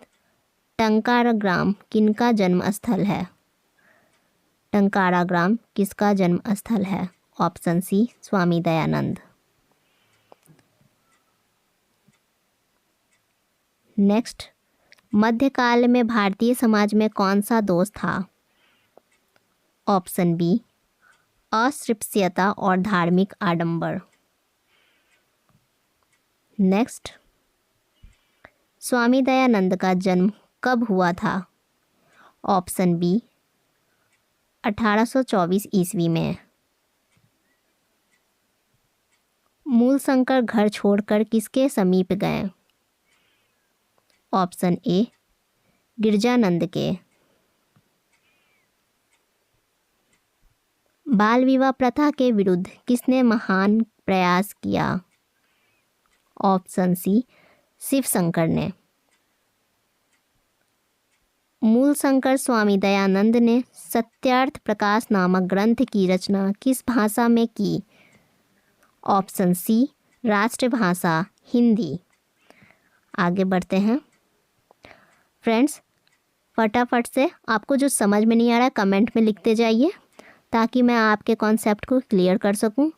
टंकारा ग्राम किनका जन्म स्थल है? टंकारा ग्राम किसका जन्म स्थल है? ऑप्शन सी स्वामी दयानंद। नेक्स्ट, मध्यकाल में भारतीय समाज में कौन सा दोष था? ऑप्शन बी अस्पृश्यता और धार्मिक आडंबर। नेक्स्ट, स्वामी दयानंद का जन्म कब हुआ था? ऑप्शन बी 1824 ईस्वी में। मूल शंकर घर छोड़कर किसके समीप गए? ऑप्शन ए गिरजानंद के। बाल विवाह प्रथा के विरुद्ध किसने महान प्रयास किया? ऑप्शन सी शिव शंकर ने। मूल शंकर स्वामी दयानंद ने सत्यार्थ प्रकाश नामक ग्रंथ की रचना किस भाषा में की? ऑप्शन सी राष्ट्रभाषा हिंदी। आगे बढ़ते हैं। फ्रेंड्स, फटाफट से आपको जो समझ में नहीं आ रहा है कमेंट में लिखते जाइए ताकि मैं आपके कॉन्सेप्ट को क्लियर कर सकूं।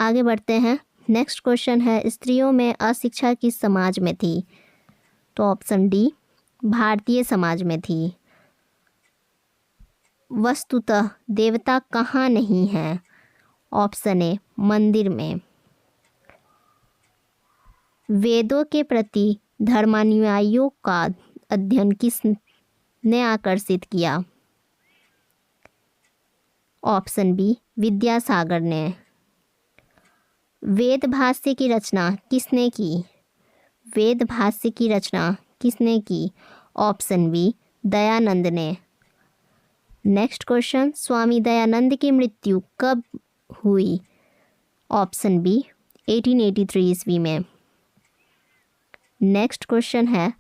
आगे बढ़ते हैं। नेक्स्ट क्वेश्चन है, स्त्रियों में अशिक्षा किस समाज में थी? तो ऑप्शन डी भारतीय समाज में थी। वस्तुतः देवता कहाँ नहीं है? ऑप्शन ए मंदिर में। वेदों के प्रति धर्मानुयायियों का अध्ययन किसने आकर्षित किया? ऑप्शन बी विद्यासागर ने। वेद भाष्य की रचना किसने की? वेद भाष्य की रचना किसने की? ऑप्शन बी दयानंद ने। नेक्स्ट क्वेश्चन, स्वामी दयानंद की मृत्यु कब हुई? ऑप्शन बी 1883 ईस्वी में। नेक्स्ट क्वेश्चन है,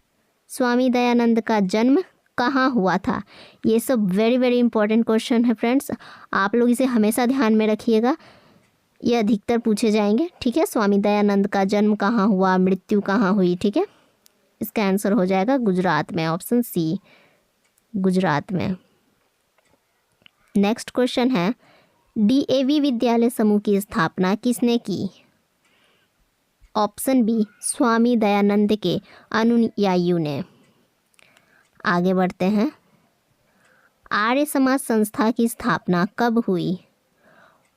स्वामी दयानंद का जन्म कहाँ हुआ था? ये सब वेरी वेरी इंपॉर्टेंट क्वेश्चन है फ्रेंड्स, आप लोग इसे हमेशा ध्यान में रखिएगा, ये अधिकतर पूछे जाएंगे। ठीक है, स्वामी दयानंद का जन्म कहाँ हुआ, मृत्यु कहाँ हुई? ठीक है, इसका आंसर हो जाएगा गुजरात में, ऑप्शन सी गुजरात में। नेक्स्ट क्वेश्चन है, डीएवी विद्यालय समूह की स्थापना किसने की? ऑप्शन बी स्वामी दयानंद के अनुयायियों ने। आगे बढ़ते हैं। आर्य समाज संस्था की स्थापना कब हुई?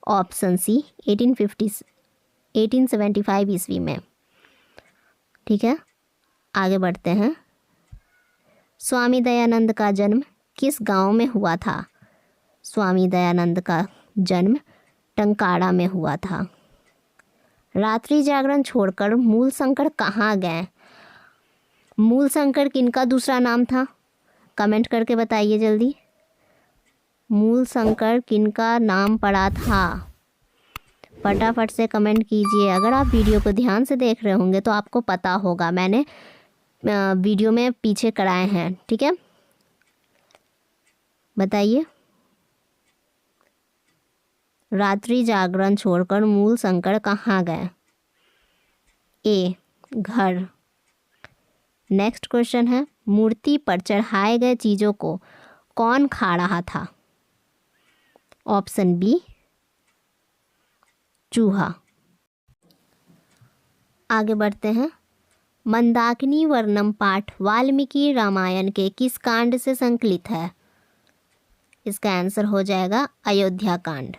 ऑप्शन सी 1875 ईस्वी में। ठीक है, आगे बढ़ते हैं। स्वामी दयानंद का जन्म किस गांव में हुआ था? स्वामी दयानंद का जन्म टंकारा में हुआ था। रात्रि जागरण छोड़कर मूल शंकर कहाँ गए? मूल शंकर किनका दूसरा नाम था? कमेंट करके बताइए जल्दी। मूल शंकर किनका नाम पड़ा था? फटाफट से कमेंट कीजिए। अगर आप वीडियो को ध्यान से देख रहे होंगे तो आपको पता होगा, मैंने वीडियो में पीछे कराए हैं। ठीक है, बताइए। रात्रि जागरण छोड़कर मूल शंकर कहाँ गए? ए, घर। नेक्स्ट क्वेश्चन है, मूर्ति पर चढ़ाए गए चीज़ों को कौन खा रहा था? ऑप्शन बी, चूहा। आगे बढ़ते हैं। मंदाकिनी वर्णम पाठ वाल्मीकि रामायण के किस कांड से संकलित है? इसका आंसर हो जाएगा अयोध्या कांड।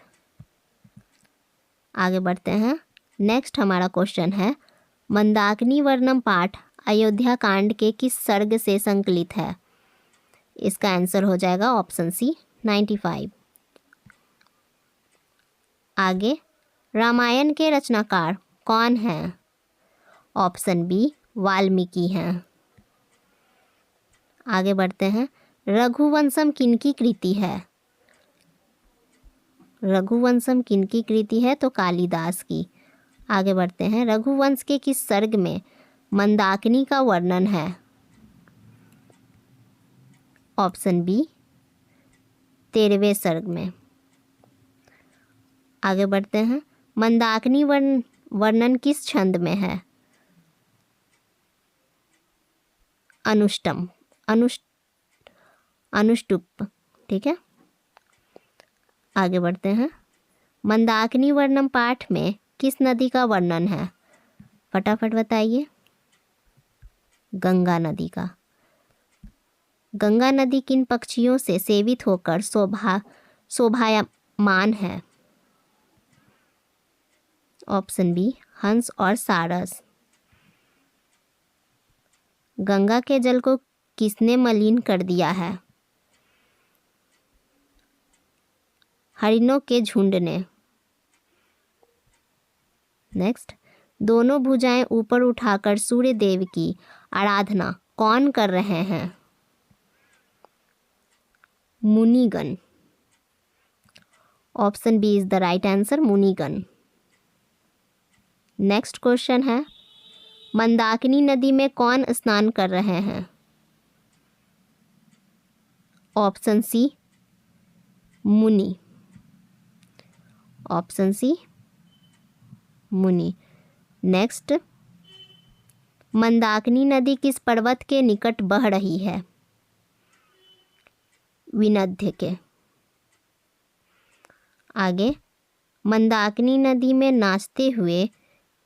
आगे बढ़ते हैं। नेक्स्ट हमारा क्वेश्चन है, मंदाकिनी वर्णम पाठ अयोध्या कांड के किस सर्ग से संकलित है? इसका आंसर हो जाएगा ऑप्शन सी, 95। आगे, रामायण के रचनाकार कौन हैं? ऑप्शन बी, वाल्मीकि हैं। आगे बढ़ते हैं। रघुवंशम किनकी कृति है? रघुवंशम किनकी कृति है? तो कालिदास की। आगे बढ़ते हैं। रघुवंश के किस सर्ग में मंदाकिनी का वर्णन है? ऑप्शन बी, 13वें सर्ग में। आगे बढ़ते हैं। मंदाकिनी वर्णन किस छंद में है? अनुष्टुप। ठीक है। आगे बढ़ते हैं। मंदाकिनी वर्णम पाठ में किस नदी का वर्णन है? फटाफट बताइए। गंगा नदी का। गंगा नदी किन पक्षियों से सेवित होकर शोभायमान है? ऑप्शन बी, हंस और सारस। गंगा के जल को किसने मलिन कर दिया है? हरिणों के झुंड ने। नेक्स्ट, दोनों भुजाएं ऊपर उठाकर सूर्य देव की आराधना कौन कर रहे हैं? मुनिगण। Option B is the right answer, मुनिगण। नेक्स्ट क्वेश्चन है, मंदाकिनी नदी में कौन स्नान कर रहे हैं? ऑप्शन सी, मुनि। ऑप्शन सी, मुनि। नेक्स्ट, मंदाकिनी नदी किस पर्वत के निकट बह रही है? विंध्य के। आगे, मंदाकिनी नदी में नाचते हुए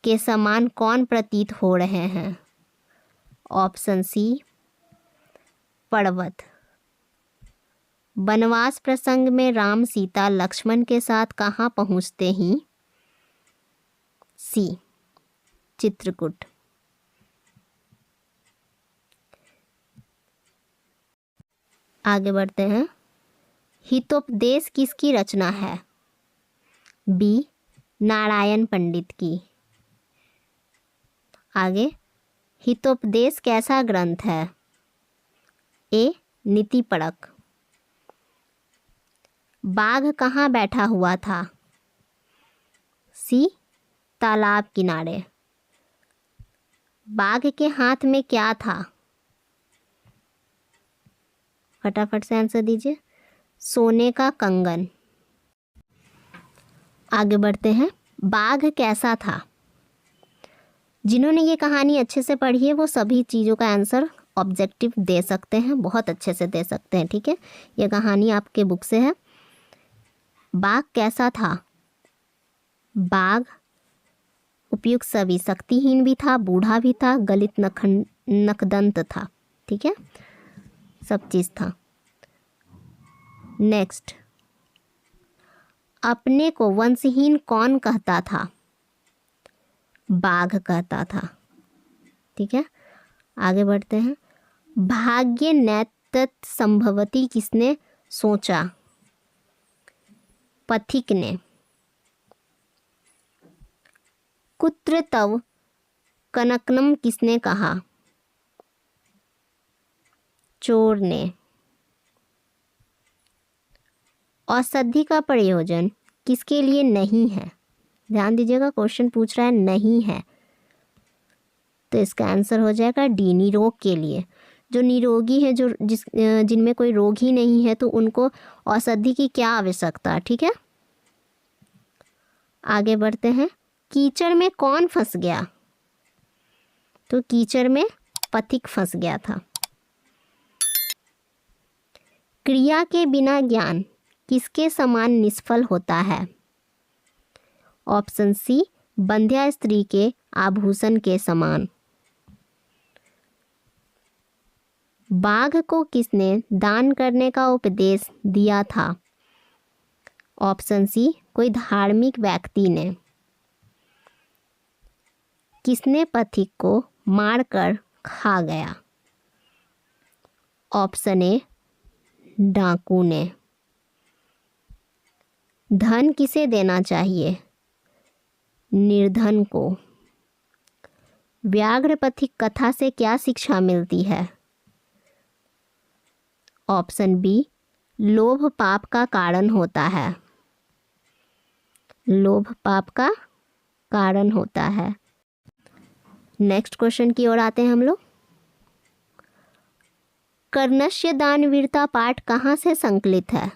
के समान कौन प्रतीत हो रहे हैं? ऑप्शन सी, पर्वत। वनवास प्रसंग में राम सीता लक्ष्मण के साथ कहाँ पहुँचते ही? सी, चित्रकूट। आगे बढ़ते हैं। हितोपदेश किसकी रचना है? बी, नारायण पंडित की। आगे, हितोपदेश कैसा ग्रंथ है? ए, नीतिपरक। बाघ कहाँ बैठा हुआ था? सी, तालाब किनारे। बाघ के हाथ में क्या था? फटाफट से आंसर दीजिए। सोने का कंगन। आगे बढ़ते हैं। बाघ कैसा था? जिन्होंने ये कहानी अच्छे से पढ़ी है वो सभी चीज़ों का आंसर ऑब्जेक्टिव दे सकते हैं, बहुत अच्छे से दे सकते हैं। ठीक है, ये कहानी आपके बुक से है। बाघ कैसा था? बाघ उपयुक्त सभी, शक्तिहीन भी था, बूढ़ा भी था, गलित नखदंत था। ठीक है, सब चीज़ था। नेक्स्ट, अपने को वंशहीन कौन कहता था? बाघ कहता था। ठीक है, आगे बढ़ते हैं। भाग्य नैतत् संभवती किसने सोचा? पथिक ने। कुत्र तव कनकनम किसने कहा? चोर ने। औषधि का प्रयोजन किसके लिए नहीं है? ध्यान दीजिएगा, क्वेश्चन पूछ रहा है नहीं है, तो इसका आंसर हो जाएगा डी, निरोग के लिए। जो निरोगी है, जिनमें कोई रोग ही नहीं है, तो उनको औषधि की क्या आवश्यकता। ठीक है, आगे बढ़ते हैं। कीचड़ में कौन फंस गया? तो कीचड़ में पथिक फंस गया था। क्रिया के बिना ज्ञान किसके समान निष्फल होता है? ऑप्शन सी, बंध्या स्त्री के आभूषण के समान। बाघ को किसने दान करने का उपदेश दिया था? ऑप्शन सी, कोई धार्मिक व्यक्ति ने। किसने पथिक को मारकर खा गया? ऑप्शन ए, डाकू ने। धन किसे देना चाहिए? निर्धन को। व्याघ्र पथिक कथा से क्या शिक्षा मिलती है? ऑप्शन बी, लोभ पाप का कारण होता है। लोभ पाप का कारण होता है। नेक्स्ट क्वेश्चन की ओर आते हैं हम लोग। कर्णस्य दानवीरता पाठ कहाँ से संकलित है?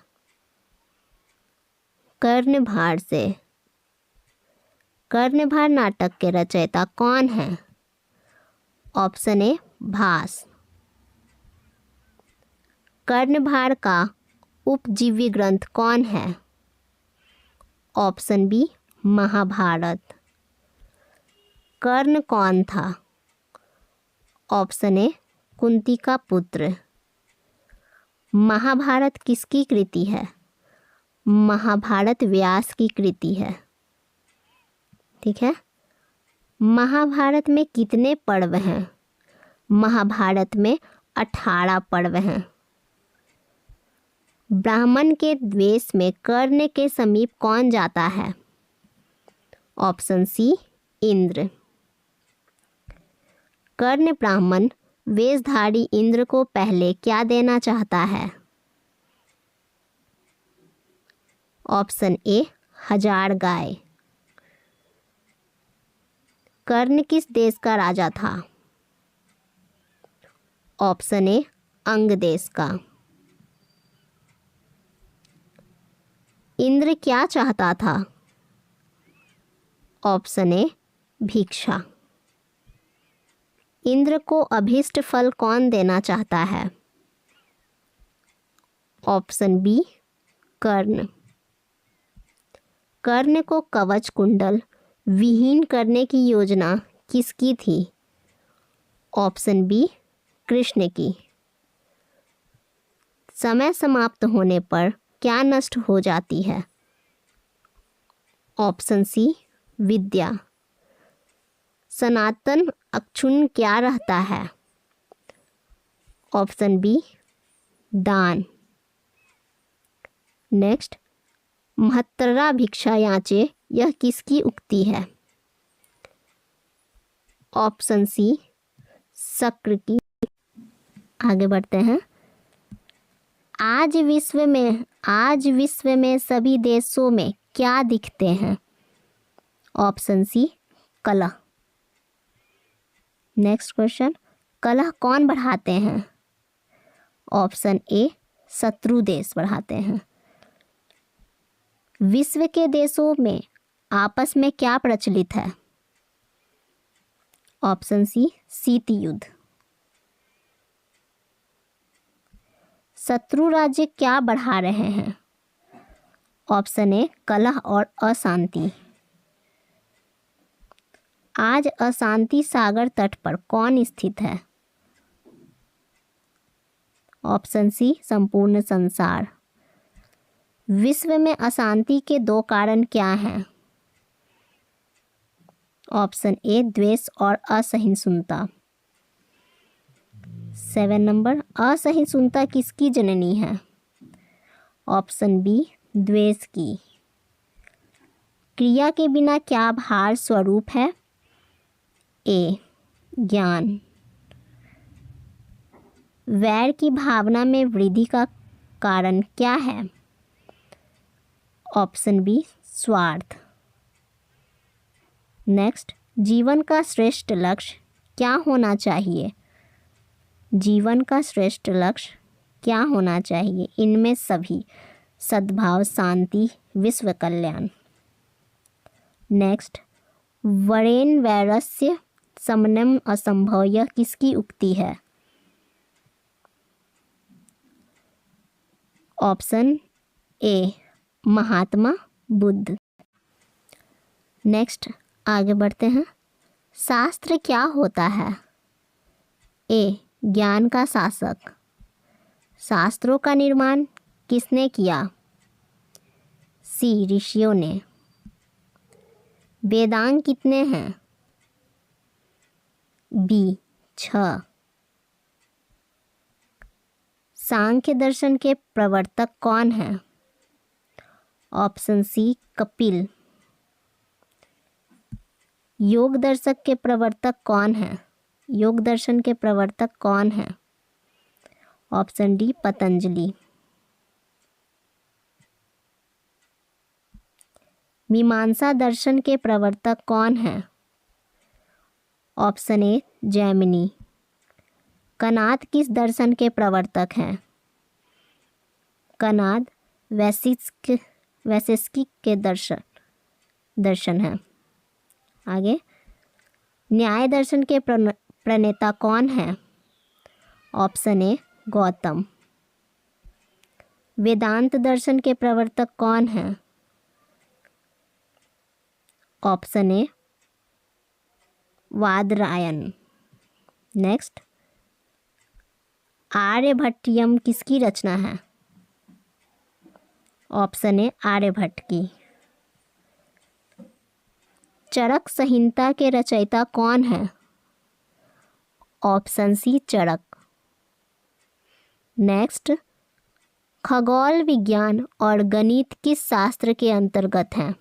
कर्णभार से। कर्णभार नाटक के रचयिता कौन है? ऑप्शन ए, भास। कर्णभार का उपजीव्य ग्रंथ कौन है? Option B, Mahabharat. कर्ण कौन था? ऑप्शन ए, कुंती का पुत्र। महाभारत किसकी कृति है? महाभारत व्यास की कृति है। ठीक है, महाभारत में कितने पर्व हैं? महाभारत में 18 पर्व हैं। ब्राह्मण के द्वेष में कर्ण के समीप कौन जाता है? Option C, Indra. कर्ण ब्राह्मण वेशधारी इंद्र को पहले क्या देना चाहता है? ऑप्शन ए, 1000 गाय। कर्ण किस देश का राजा था? ऑप्शन ए, अंग देश का। इंद्र क्या चाहता था? ऑप्शन ए, भिक्षा। इंद्र को अभीष्ट फल कौन देना चाहता है? ऑप्शन बी, कर्ण। कर्ण को कवच कुंडल विहीन करने की योजना किसकी थी? ऑप्शन बी, कृष्ण की। समय समाप्त होने पर क्या नष्ट हो जाती है? ऑप्शन सी, विद्या। सनातन अक्षुण्ण क्या रहता है? ऑप्शन बी, दान। नेक्स्ट, महत्तरा भिक्षा याचे, यह किसकी उक्ति है? ऑप्शन सी, शक्र की। आगे बढ़ते हैं। आज विश्व में सभी देशों में क्या दिखते हैं? ऑप्शन सी, कलह। नेक्स्ट क्वेश्चन, कलह कौन बढ़ाते हैं? ऑप्शन ए, शत्रु देश बढ़ाते हैं। विश्व के देशों में आपस में क्या प्रचलित है? ऑप्शन सी, शीत युद्ध। शत्रु राज्य क्या बढ़ा रहे हैं? ऑप्शन ए, कलह और अशांति। आज अशांति सागर तट पर कौन स्थित है? ऑप्शन सी, संपूर्ण संसार। विश्व में अशांति के 2 कारण क्या हैं? ऑप्शन ए, द्वेष और असहिष्णुता। 7 नंबर, असहिष्णुता किसकी जननी है? ऑप्शन बी, द्वेष की। क्रिया के बिना क्या भार स्वरूप है? ए, ज्ञान। वैर की भावना में वृद्धि का कारण क्या है? ऑप्शन बी, स्वार्थ। नेक्स्ट, जीवन का श्रेष्ठ लक्ष्य क्या होना चाहिए? जीवन का श्रेष्ठ लक्ष्य क्या होना चाहिए? इनमें सभी: सद्भाव, शांति, विश्व कल्याण। नेक्स्ट, वरेन वैरस्य समनम असंभव, यह किसकी उक्ति है? ऑप्शन ए महात्मा बुद्ध। नेक्स्ट आगे बढ़ते हैं। शास्त्र क्या होता है? ए ज्ञान का शासक। शास्त्रों का निर्माण किसने किया? सी ऋषियों ने। वेदांग कितने हैं? बी 6। सांख्य दर्शन के प्रवर्तक कौन हैं? Option C Kapil. योग दर्शक के प्रवर्तक कौन हैं? योग दर्शन के प्रवर्तक कौन हैं? Option D Patanjali. मीमांसा दर्शन के प्रवर्तक कौन हैं? Option A Jaimini. कनाद किस दर्शन के प्रवर्तक हैं? कनाद वैशेषिक के दर्शन है। आगे, न्याय दर्शन के प्रणेता कौन है? ऑप्शन ए गौतम। वेदांत दर्शन के प्रवर्तक कौन है? ऑप्शन ए वादरायण। नेक्स्ट, आर्यभट्टियम किसकी रचना है? ऑप्शन ए आर्यभट्ट की। चरक संहिता के रचयिता कौन है? ऑप्शन सी चरक। नेक्स्ट, खगोल विज्ञान और गणित किस शास्त्र के अंतर्गत हैं?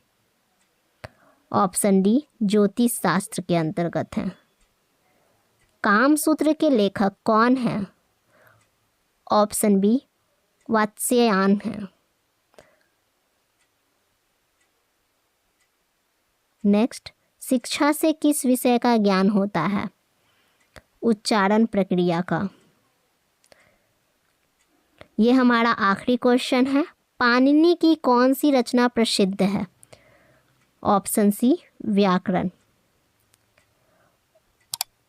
ऑप्शन डी ज्योतिष शास्त्र के अंतर्गत हैं। कामसूत्र के लेखक कौन हैं? ऑप्शन बी वात्स्यायन हैं। नेक्स्ट, शिक्षा से किस विषय का ज्ञान होता है? उच्चारण प्रक्रिया का। ये हमारा आखिरी क्वेश्चन है। पाणिनि की कौन सी रचना प्रसिद्ध है? ऑप्शन सी व्याकरण।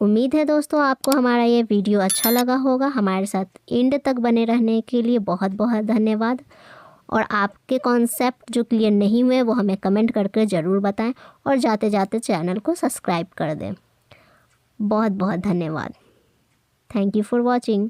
उम्मीद है दोस्तों आपको हमारा ये वीडियो अच्छा लगा होगा। हमारे साथ एंड तक बने रहने के लिए बहुत बहुत धन्यवाद। और आपके कॉन्सेप्ट जो क्लियर नहीं हुए वो हमें कमेंट करके ज़रूर बताएं और जाते जाते चैनल को सब्सक्राइब कर दें। बहुत बहुत धन्यवाद। Thank you for watching.